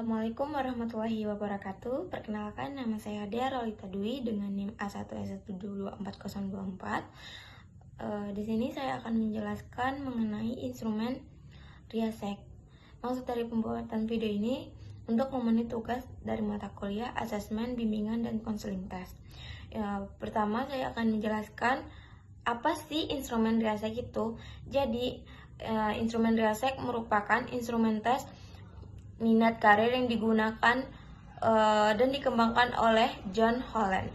Assalamualaikum warahmatullahi wabarakatuh. Perkenalkan, nama saya Dea Rolita Dwi dengan NIM A1S124. Di sini saya akan menjelaskan mengenai instrumen Riasek. Maksud dari pembuatan video ini untuk memenuhi tugas dari mata kuliah asesmen, bimbingan, dan konseling tes. Pertama, saya akan menjelaskan apa sih instrumen Riasek itu. Jadi, instrumen Riasek merupakan instrumen tes minat karir yang digunakan dan dikembangkan oleh John Holland.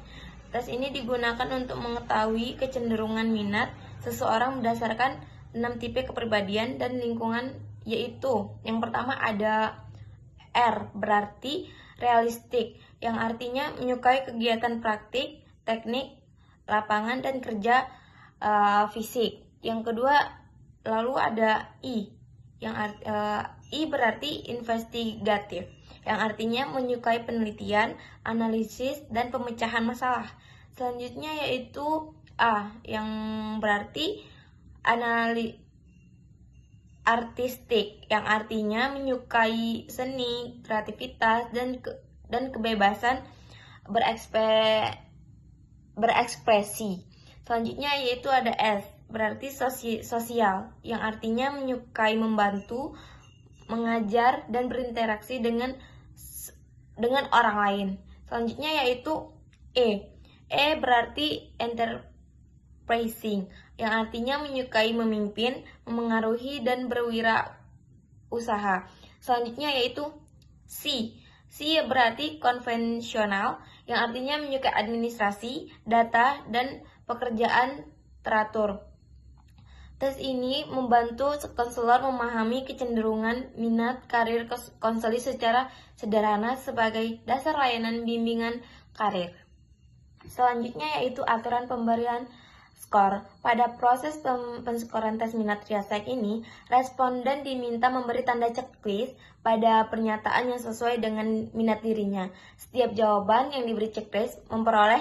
Tes ini digunakan untuk mengetahui kecenderungan minat seseorang berdasarkan 6 tipe kepribadian dan lingkungan, yaitu yang pertama ada R, berarti realistik, yang artinya menyukai kegiatan praktik, teknik, lapangan, dan kerja fisik. Yang kedua lalu ada I, yang I berarti investigatif, yang artinya menyukai penelitian, analisis, dan pemecahan masalah. Selanjutnya yaitu A, yang berarti artistik, yang artinya menyukai seni, kreativitas, dan kebebasan berekspresi. Selanjutnya yaitu ada S, berarti sosial, yang artinya menyukai membantu, mengajar, dan berinteraksi dengan orang lain. Selanjutnya yaitu E. E berarti enterprising, yang artinya menyukai memimpin, memengaruhi, dan berwirausaha. Selanjutnya yaitu C. C berarti konvensional, yang artinya menyukai administrasi, data, dan pekerjaan teratur. Tes ini membantu konselor memahami kecenderungan minat karir konseling secara sederhana sebagai dasar layanan bimbingan karir. Selanjutnya yaitu aturan pemberian skor. Pada proses penskoran tes minat Riasek ini, responden diminta memberi tanda checklist pada pernyataan yang sesuai dengan minat dirinya. Setiap jawaban yang diberi checklist memperoleh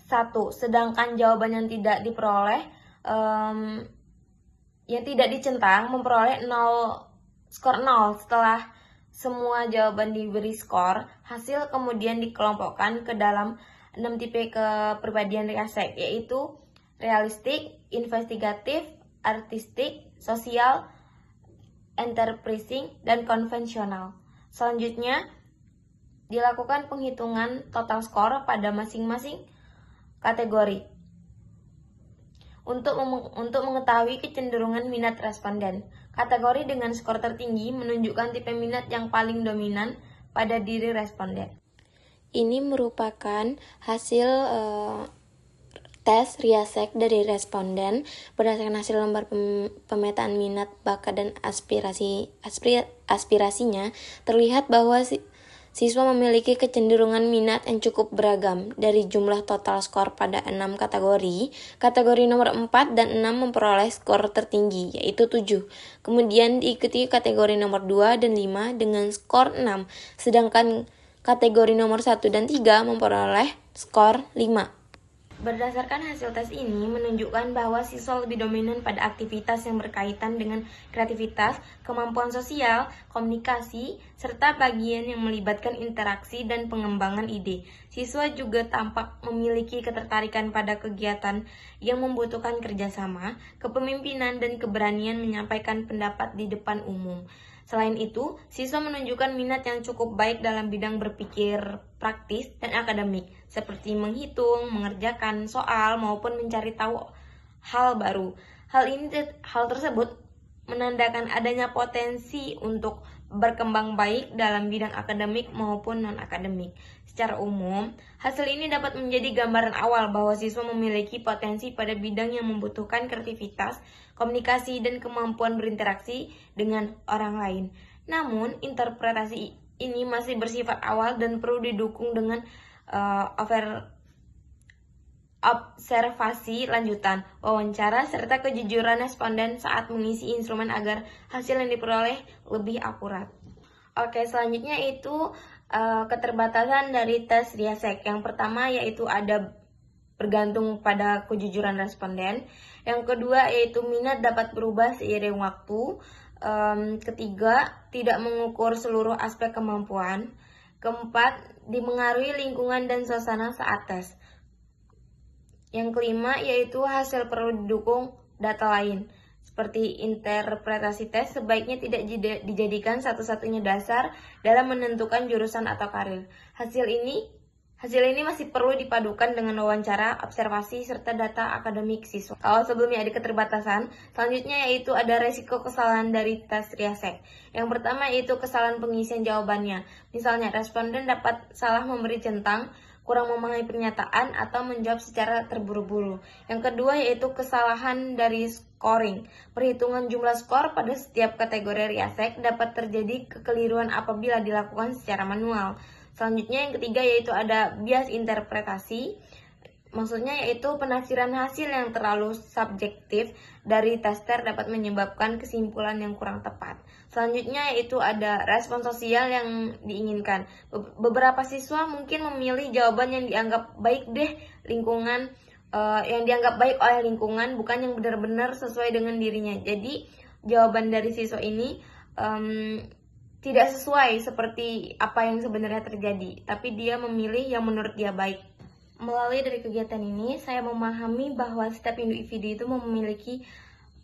1, sedangkan jawaban yang tidak diperoleh yang tidak dicentang memperoleh 0, skor 0. Setelah semua jawaban diberi skor, hasil kemudian dikelompokkan ke dalam 6 tipe kepribadian Riasek, yaitu realistik, investigatif, artistik, sosial, enterprising, dan konvensional. Selanjutnya dilakukan penghitungan total skor pada masing-masing kategori untuk mengetahui kecenderungan minat responden. Kategori dengan skor tertinggi menunjukkan tipe minat yang paling dominan pada diri responden. Ini merupakan hasil tes Riasek dari responden berdasarkan hasil lembar pemetaan minat, bakat, dan aspirasinya. Terlihat bahwa siswa memiliki kecenderungan minat yang cukup beragam. Dari jumlah total skor pada 6 kategori, kategori nomor 4 dan 6 memperoleh skor tertinggi, yaitu 7. Kemudian diikuti kategori nomor 2 dan 5 dengan skor 6, sedangkan kategori nomor 1 dan 3 memperoleh skor 5. Berdasarkan hasil tes ini menunjukkan bahwa siswa lebih dominan pada aktivitas yang berkaitan dengan kreativitas, kemampuan sosial, komunikasi, serta bagian yang melibatkan interaksi dan pengembangan ide. Siswa juga tampak memiliki ketertarikan pada kegiatan yang membutuhkan kerjasama, kepemimpinan, dan keberanian menyampaikan pendapat di depan umum. Selain itu, siswa menunjukkan minat yang cukup baik dalam bidang berpikir praktis dan akademik, seperti menghitung, mengerjakan soal, maupun mencari tahu hal baru. Hal tersebut menandakan adanya potensi untuk berkembang baik dalam bidang akademik maupun non-akademik. Secara umum, hasil ini dapat menjadi gambaran awal bahwa siswa memiliki potensi pada bidang yang membutuhkan kreativitas, komunikasi, dan kemampuan berinteraksi dengan orang lain. Namun, interpretasi ini masih bersifat awal dan perlu didukung dengan observasi lanjutan, wawancara, serta kejujuran responden saat mengisi instrumen agar hasil yang diperoleh lebih akurat. Oke, selanjutnya itu keterbatasan dari tes Riasek. Yang pertama yaitu ada bergantung pada kejujuran responden. Yang kedua yaitu minat dapat berubah seiring waktu. Ketiga, tidak mengukur seluruh aspek kemampuan. Keempat, dimengaruhi lingkungan dan suasana saat tes. Yang kelima, yaitu hasil perlu didukung data lain. Seperti interpretasi tes sebaiknya tidak dijadikan satu-satunya dasar dalam menentukan jurusan atau karir. Hasil ini masih perlu dipadukan dengan wawancara, observasi, serta data akademik siswa. Kalau sebelumnya ada keterbatasan, selanjutnya yaitu ada resiko kesalahan dari tes Riasek. Yang pertama yaitu kesalahan pengisian jawabannya. Misalnya, responden dapat salah memberi centang, kurang memahami pernyataan, atau menjawab secara terburu-buru. Yang kedua yaitu kesalahan dari scoring. Perhitungan jumlah skor pada setiap kategori Riasek dapat terjadi kekeliruan apabila dilakukan secara manual. Selanjutnya yang ketiga yaitu ada bias interpretasi. Maksudnya yaitu penafsiran hasil yang terlalu subjektif dari tester dapat menyebabkan kesimpulan yang kurang tepat. Selanjutnya yaitu ada respon sosial yang diinginkan. Beberapa siswa mungkin memilih jawaban yang dianggap baik yang dianggap baik oleh lingkungan, bukan yang benar-benar sesuai dengan dirinya. Jadi jawaban dari siswa ini tidak sesuai seperti apa yang sebenarnya terjadi, tapi dia memilih yang menurut dia baik. Melalui dari kegiatan ini, saya memahami bahwa setiap individu itu memiliki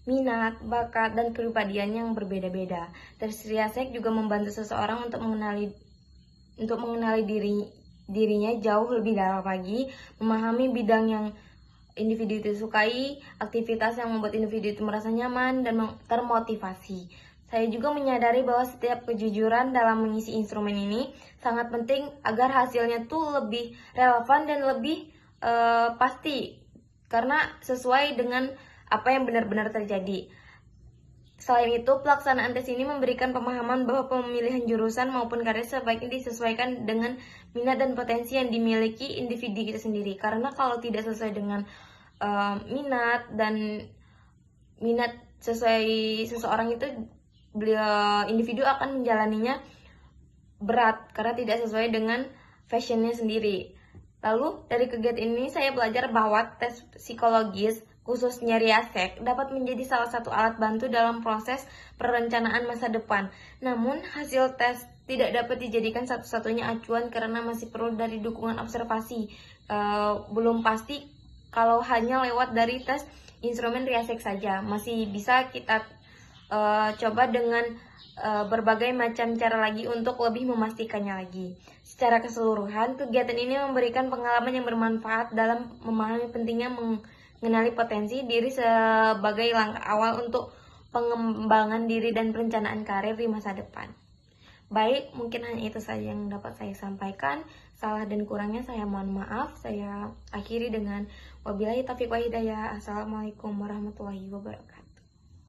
minat, bakat, dan kepribadian yang berbeda-beda. Tes Riasek juga membantu seseorang untuk mengenali dirinya jauh lebih dalam lagi, memahami bidang yang individu itu sukai, aktivitas yang membuat individu itu merasa nyaman dan termotivasi. Saya juga menyadari bahwa setiap kejujuran dalam mengisi instrumen ini sangat penting agar hasilnya tuh lebih relevan dan lebih pasti, karena sesuai dengan apa yang benar-benar terjadi. Selain itu, pelaksanaan tes ini memberikan pemahaman bahwa pemilihan jurusan maupun karir sebaiknya disesuaikan dengan minat dan potensi yang dimiliki individu itu sendiri. Karena kalau tidak sesuai dengan minat sesuai seseorang itu, individu akan menjalaninya berat karena tidak sesuai dengan fashionnya sendiri. Lalu dari kegiatan ini saya belajar bahwa tes psikologis khususnya Riasek dapat menjadi salah satu alat bantu dalam proses perencanaan masa depan. Namun hasil tes tidak dapat dijadikan satu-satunya acuan karena masih perlu dari dukungan observasi. Belum pasti kalau hanya lewat dari tes instrumen Riasek saja. Masih bisa kita coba dengan berbagai macam cara lagi untuk lebih memastikannya lagi. Secara keseluruhan, kegiatan ini memberikan pengalaman yang bermanfaat dalam memahami pentingnya mengenali potensi diri sebagai langkah awal untuk pengembangan diri dan perencanaan karir di masa depan. Baik, mungkin hanya itu saja yang dapat saya sampaikan. Salah dan kurangnya saya mohon maaf. Saya akhiri dengan wabillahi taufiq wa hidayah. Assalamualaikum warahmatullahi wabarakatuh.